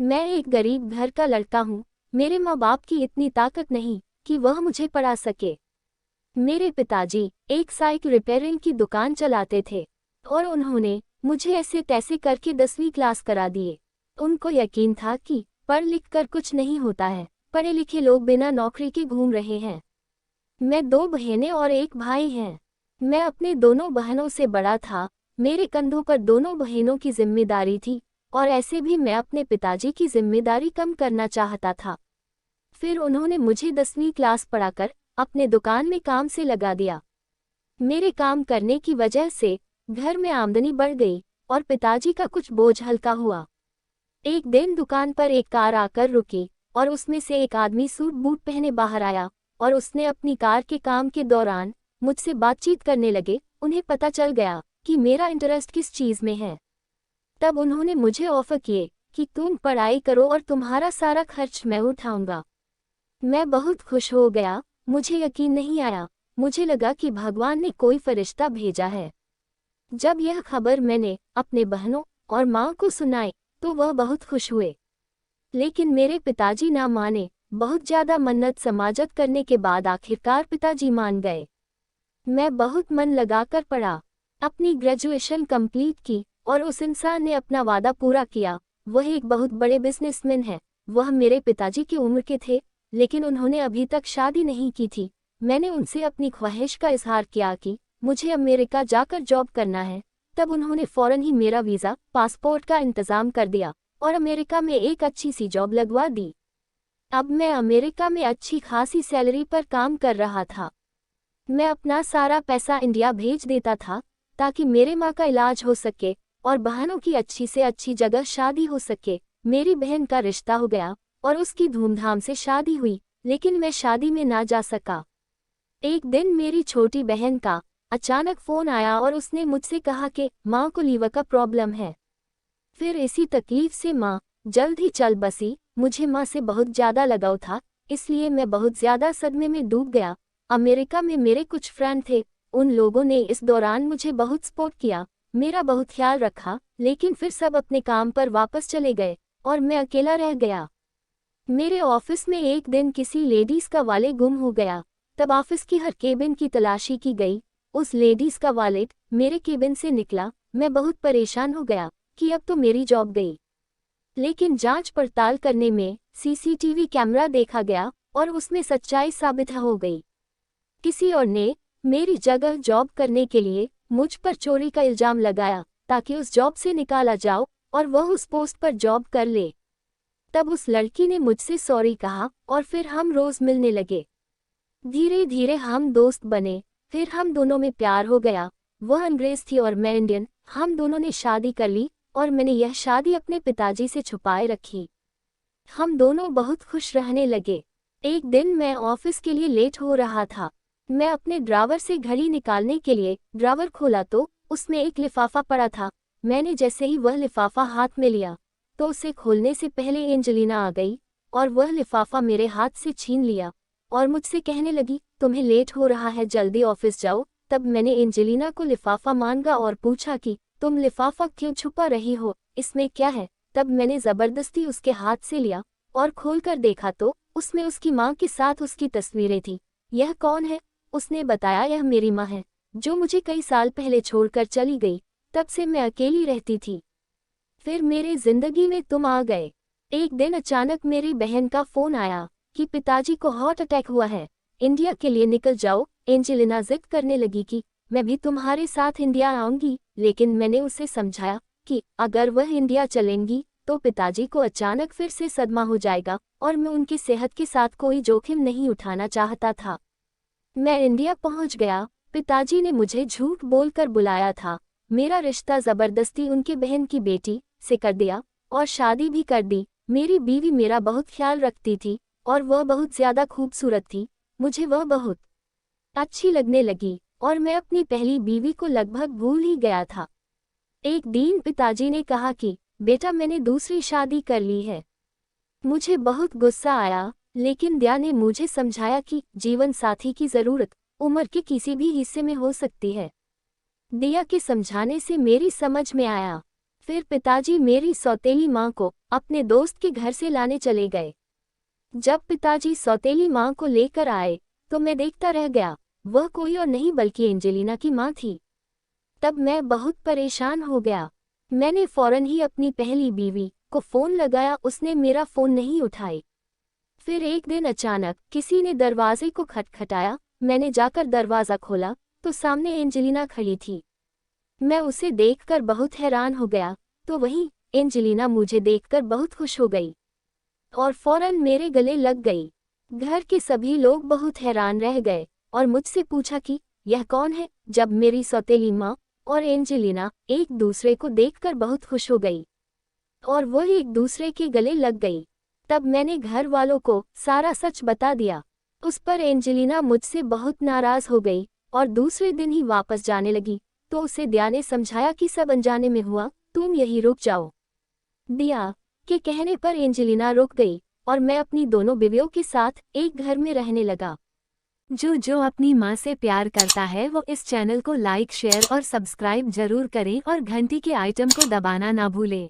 मैं एक गरीब घर का लड़का हूँ। मेरे माँ बाप की इतनी ताकत नहीं कि वह मुझे पढ़ा सके। मेरे पिताजी एक साइकिल रिपेयरिंग की दुकान चलाते थे और उन्होंने मुझे ऐसे तैसे करके 10वीं क्लास करा दिए। उनको यकीन था कि पढ़ लिख कर कुछ नहीं होता है, पढ़े लिखे लोग बिना नौकरी के घूम रहे हैं। मैं 2 बहनें और एक भाई हैं। मैं अपने दोनों बहनों से बड़ा था। मेरे कंधों पर दोनों बहनों की जिम्मेदारी थी और ऐसे भी मैं अपने पिताजी की जिम्मेदारी कम करना चाहता था। फिर उन्होंने मुझे 10वीं क्लास पढ़ाकर अपने दुकान में काम से लगा दिया। मेरे काम करने की वजह से घर में आमदनी बढ़ गई और पिताजी का कुछ बोझ हल्का हुआ। एक दिन दुकान पर एक कार आकर रुकी और उसमें से एक आदमी सूट बूट पहने बाहर आया और उसने अपनी कार के काम के दौरान मुझसे बातचीत करने लगे। उन्हें पता चल गया कि मेरा इंटरेस्ट किस चीज़ में है। तब उन्होंने मुझे ऑफर किए कि तुम पढ़ाई करो और तुम्हारा सारा खर्च मैं उठाऊंगा। मैं बहुत खुश हो गया। मुझे यकीन नहीं आया। मुझे लगा कि भगवान ने कोई फरिश्ता भेजा है। जब यह खबर मैंने अपने बहनों और माँ को सुनाई तो वह बहुत खुश हुए। लेकिन मेरे पिताजी ना माने। बहुत ज़्यादा मन्नत समाजत करने के बाद आखिरकार पिताजी मान गए। मैं बहुत मन लगाकर पढ़ा, अपनी ग्रेजुएशन कंप्लीट की और उस इंसान ने अपना वादा पूरा किया। वह एक बहुत बड़े बिजनेसमैन है। वह मेरे पिताजी की उम्र के थे, लेकिन उन्होंने अभी तक शादी नहीं की थी। मैंने उनसे अपनी ख्वाहिश का इजहार किया कि मुझे अमेरिका जाकर जॉब करना है। तब उन्होंने फ़ौरन ही मेरा वीज़ा, पासपोर्ट का इंतज़ाम कर दिया और अमेरिका में एक अच्छी सी जॉब लगवा दी। अब मैं अमेरिका में अच्छी खासी सैलरी पर काम कर रहा था। मैं अपना सारा पैसा इंडिया भेज देता था ताकि मेरे माँ का इलाज हो सके और बहनों की अच्छी से अच्छी जगह शादी हो सके। मेरी बहन का रिश्ता हो गया और उसकी धूमधाम से शादी हुई, लेकिन मैं शादी में ना जा सका। एक दिन मेरी छोटी बहन का अचानक फ़ोन आया और उसने मुझसे कहा कि माँ को लीवर का प्रॉब्लम है। फिर इसी तकलीफ से माँ जल्द ही चल बसी। मुझे माँ से बहुत ज़्यादा लगाव था, इसलिए मैं बहुत ज़्यादा सदमे में डूब गया। अमेरिका में मेरे कुछ फ्रेंड थे। उन लोगों ने इस दौरान मुझे बहुत सपोर्ट किया, मेरा बहुत ख्याल रखा, लेकिन फिर सब अपने काम पर वापस चले गए और मैं अकेला रह गया। मेरे ऑफिस में एक दिन किसी लेडीज़ का वॉलेट गुम हो गया। तब ऑफिस की हर केबिन की तलाशी की गई। उस लेडीज़ का वॉलेट मेरे केबिन से निकला। मैं बहुत परेशान हो गया कि अब तो मेरी जॉब गई। लेकिन जांच पड़ताल करने में सीसीटीवी कैमरा देखा गया और उसमें सच्चाई साबित हो गई। किसी और ने मेरी जगह जॉब करने के लिए मुझ पर चोरी का इल्ज़ाम लगाया ताकि उस जॉब से निकाला जाओ और वह उस पोस्ट पर जॉब कर ले। तब उस लड़की ने मुझसे सॉरी कहा और फिर हम रोज़ मिलने लगे। धीरे धीरे हम दोस्त बने। फिर हम दोनों में प्यार हो गया। वह अंग्रेज़ थी और मैं इंडियन। हम दोनों ने शादी कर ली और मैंने यह शादी अपने पिताजी से छुपाए रखी। हम दोनों बहुत खुश रहने लगे। एक दिन मैं ऑफिस के लिए लेट हो रहा था। मैं अपने ड्रावर से घड़ी निकालने के लिए ड्रावर खोला तो उसमें एक लिफाफा पड़ा था। मैंने जैसे ही वह लिफाफा हाथ में लिया तो उसे खोलने से पहले एंजेलिना आ गई और वह लिफाफा मेरे हाथ से छीन लिया और मुझसे कहने लगी, तुम्हें लेट हो रहा है, जल्दी ऑफिस जाओ। तब मैंने एंजेलिना को लिफाफा मांगा और पूछा कि तुम लिफाफा क्यों छुपा रही हो, इसमें क्या है। तब मैंने ज़बरदस्ती उसके हाथ से लिया और खोलकर देखा तो उसमें उसकी माँ के साथ उसकी तस्वीरें थीं। यह कौन है? उसने बताया, यह मेरी माँ है जो मुझे कई साल पहले छोड़कर चली गई। तब से मैं अकेली रहती थी। फिर मेरे जिंदगी में तुम आ गए। एक दिन अचानक मेरी बहन का फ़ोन आया कि पिताजी को हार्ट अटैक हुआ है, इंडिया के लिए निकल जाओ। एंजेलिना जिद करने लगी कि मैं भी तुम्हारे साथ इंडिया आऊंगी, लेकिन मैंने उसे समझाया कि अगर वह इंडिया चलेंगी तो पिताजी को अचानक फिर से सदमा हो जाएगा और मैं उनकी सेहत के साथ कोई जोखिम नहीं उठाना चाहता था। मैं इंडिया पहुंच गया। पिताजी ने मुझे झूठ बोलकर बुलाया था। मेरा रिश्ता ज़बरदस्ती उनके बहन की बेटी से कर दिया और शादी भी कर दी। मेरी बीवी मेरा बहुत ख्याल रखती थी और वह बहुत ज़्यादा खूबसूरत थी। मुझे वह बहुत अच्छी लगने लगी और मैं अपनी पहली बीवी को लगभग भूल ही गया था। एक दिन पिताजी ने कहा कि बेटा, मैंने दूसरी शादी कर ली है। मुझे बहुत गुस्सा आया, लेकिन दया ने मुझे समझाया कि जीवन साथी की ज़रूरत उम्र के किसी भी हिस्से में हो सकती है। दिया के समझाने से मेरी समझ में आया। फिर पिताजी मेरी सौतेली माँ को अपने दोस्त के घर से लाने चले गए। जब पिताजी सौतेली माँ को लेकर आए तो मैं देखता रह गया, वह कोई और नहीं बल्कि एंजेलिना की माँ थी। तब मैं बहुत परेशान हो गया। मैंने फौरन ही अपनी पहली बीवी को फ़ोन लगाया, उसने मेरा फ़ोन नहीं उठाई। फिर एक दिन अचानक किसी ने दरवाजे को खटखटाया। मैंने जाकर दरवाज़ा खोला तो सामने एंजेलिना खड़ी थी। मैं उसे देखकर बहुत हैरान हो गया, तो वहीं एंजेलिना मुझे देखकर बहुत खुश हो गई और फौरन मेरे गले लग गई। घर के सभी लोग बहुत हैरान रह गए और मुझसे पूछा कि यह कौन है। जब मेरी सौतेली माँ और एंजेलिना एक दूसरे को देखकर बहुत खुश हो गई और वो एक दूसरे के गले लग गई, तब मैंने घर वालों को सारा सच बता दिया। उस पर एंजेलिना मुझसे बहुत नाराज हो गई और दूसरे दिन ही वापस जाने लगी। तो उसे दिया ने समझाया कि सब अनजाने में हुआ, तुम यहीं रुक जाओ। दिया के कहने पर एंजेलिना रुक गई और मैं अपनी दोनों बीवियों के साथ एक घर में रहने लगा। जो अपनी माँ से प्यार करता है वो इस चैनल को लाइक, शेयर और सब्सक्राइब जरूर करें और घंटी के आइटम को दबाना ना भूले।